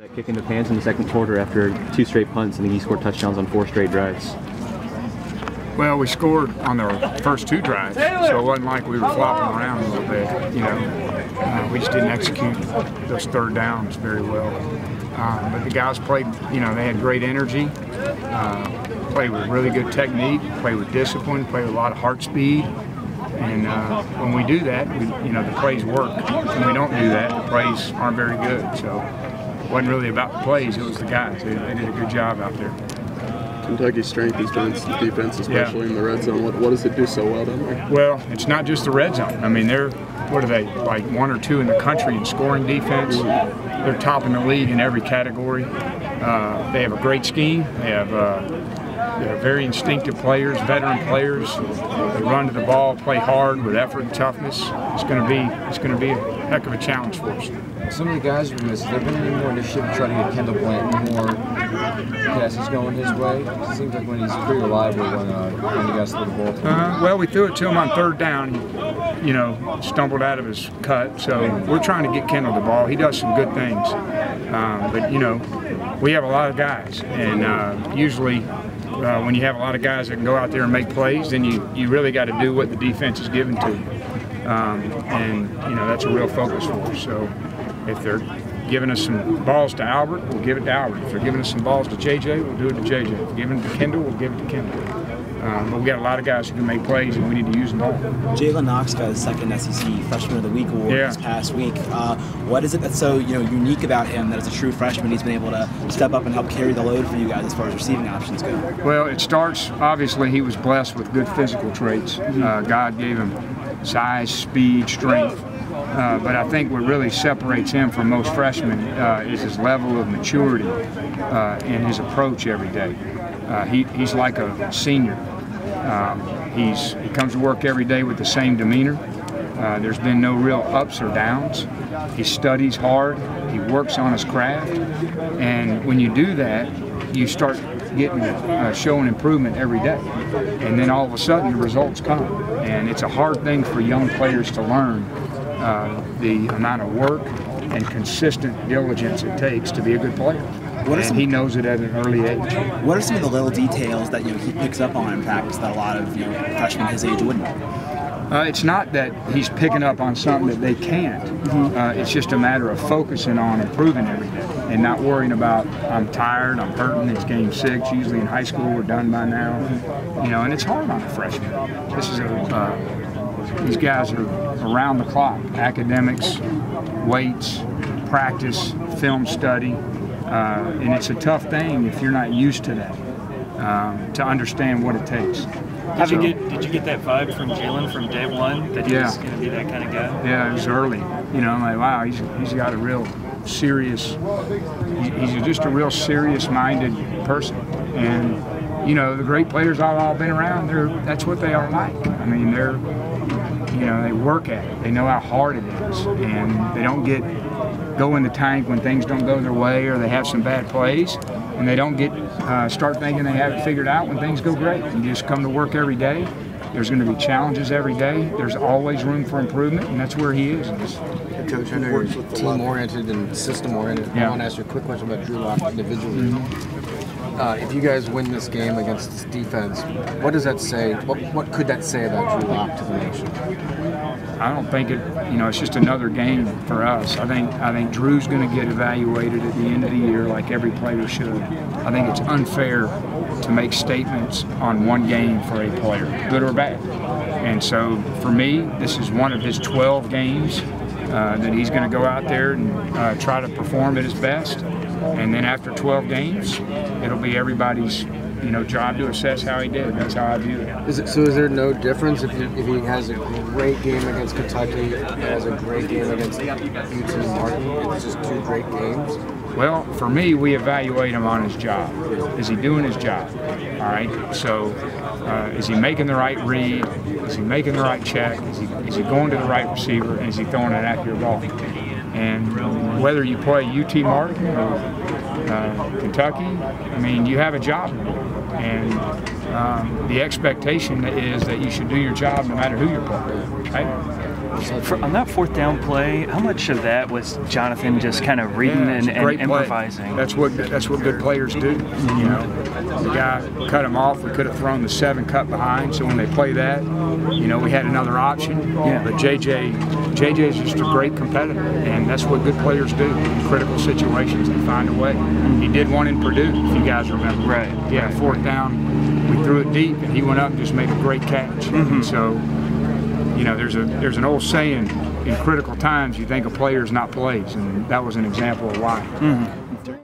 That kick in the pants in the second quarter after 2 straight punts, and he scored touchdowns on 4 straight drives. Well, we scored on our first 2 drives, so it wasn't like we were flopping around a little bit. You know, we just didn't execute those 3rd downs very well. But the guys played. You know, they had great energy, played with really good technique, played with discipline, played with a lot of heart speed. And when we do that, the plays work. When we don't do that, the plays aren't very good. So it wasn't really about the plays, it was the guys. They did a good job out there. Kentucky's strength is defense, especially in the red zone. What does it do so well down there? Well, it's not just the red zone. I mean, what are they, like 1 or 2 in the country in scoring defense? They're top in the league in every category. They have a great scheme. They're very instinctive players, veteran players. They run to the ball, play hard with effort and toughness. It's going to be a heck of a challenge for us. Some of the guys we missed, there been any more initiative to try to get Kendall Blanton more passes going his way? It seems like when he's pretty reliable when you guys throw the ball to him. Well, we threw it to him on 3rd down. He, stumbled out of his cut. So we're trying to get Kendall the ball. He does some good things. But, we have a lot of guys. And usually when you have a lot of guys that can go out there and make plays, then you really got to do what the defense is given to you. That's a real focus for us. So if they're giving us some balls to Albert, we'll give it to Albert. If they're giving us some balls to JJ, we'll do it to JJ. If they're giving it to Kendall, we'll give it to Kendall. But we got a lot of guys who can make plays, and we need to use them all. Jalen Knox got his 2nd SEC Freshman of the Week award this past week. What is it that's so unique about him that as a true freshman he's been able to step up and help carry the load for you guys as far as receiving options go? Well, it starts, obviously he was blessed with good physical traits. God gave him size, speed, strength. But I think what really separates him from most freshmen is his level of maturity and his approach every day. He's like a senior. He comes to work every day with the same demeanor. There's been no real ups or downs. He studies hard. He works on his craft. And when you do that, you start getting showing improvement every day. And then all of a sudden the results come. And it's a hard thing for young players to learn the amount of work and consistent diligence it takes to be a good player. And he knows it at an early age. What are some of the little details that he picks up on in practice that a lot of freshmen his age wouldn't? It's not that he's picking up on something that they can't. It's just a matter of focusing on improving every day and not worrying about, I'm tired, I'm hurting, it's game 6. Usually in high school we're done by now. And it's hard on a freshman. These guys are around the clock. Academics, weights, practice, film study. And it's a tough thing if you're not used to that, to understand what it takes. Did you get that vibe from Jalen from day one, that he was going to be that kind of guy? Yeah, it was early. I'm like, wow, he's got a real serious, he's just a real serious-minded person. And, the great players I've all been around, that's what they are like. I mean, they work at it. They know how hard it is. And they don't go in the tank when things don't go their way or they have some bad plays, and they don't start thinking they have it figured out when things go great. You just come to work every day. There's going to be challenges every day. There's always room for improvement, and that's where he is. Coach, I know you're team-oriented and system-oriented. I want to ask you a quick question about Drew Lock individually. If you guys win this game against this defense, what does that say? What could that say about Drew Lock to the nation? I don't think it's just another game for us. I think Drew's going to get evaluated at the end of the year like every player should. I think it's unfair to make statements on one game for a player, good or bad. And so for me, this is one of his 12 games that he's going to go out there and try to perform at his best. And then after 12 games, it'll be everybody's job to assess how he did. That's how I view it. So is there no difference if he has a great game against Kentucky and has a great game against UT Martin? It's just 2 great games? Well, for me, we evaluate him on his job. Is he doing his job? All right. So is he making the right read? Is he making the right check? Is he going to the right receiver? And is he throwing an accurate ball? And whether you play UT Martin or Kentucky, I mean, you have a job to do. And the expectation is that you should do your job no matter who you're playing, right? On that fourth down play, how much of that was Jonathan just kind of reading and improvising? That's what good players do. You know, the guy cut him off. We could have thrown the 7 cut behind. So when they play that, you know, we had another option. Yeah. But JJ is just a great competitor, and that's what good players do in critical situations. They find a way. He did one in Purdue, if you guys remember. Right. Yeah, fourth down, we threw it deep, and he went up and just made a great catch. And so, you know, there's an old saying: in critical times, you think a player's not plays, and that was an example of why.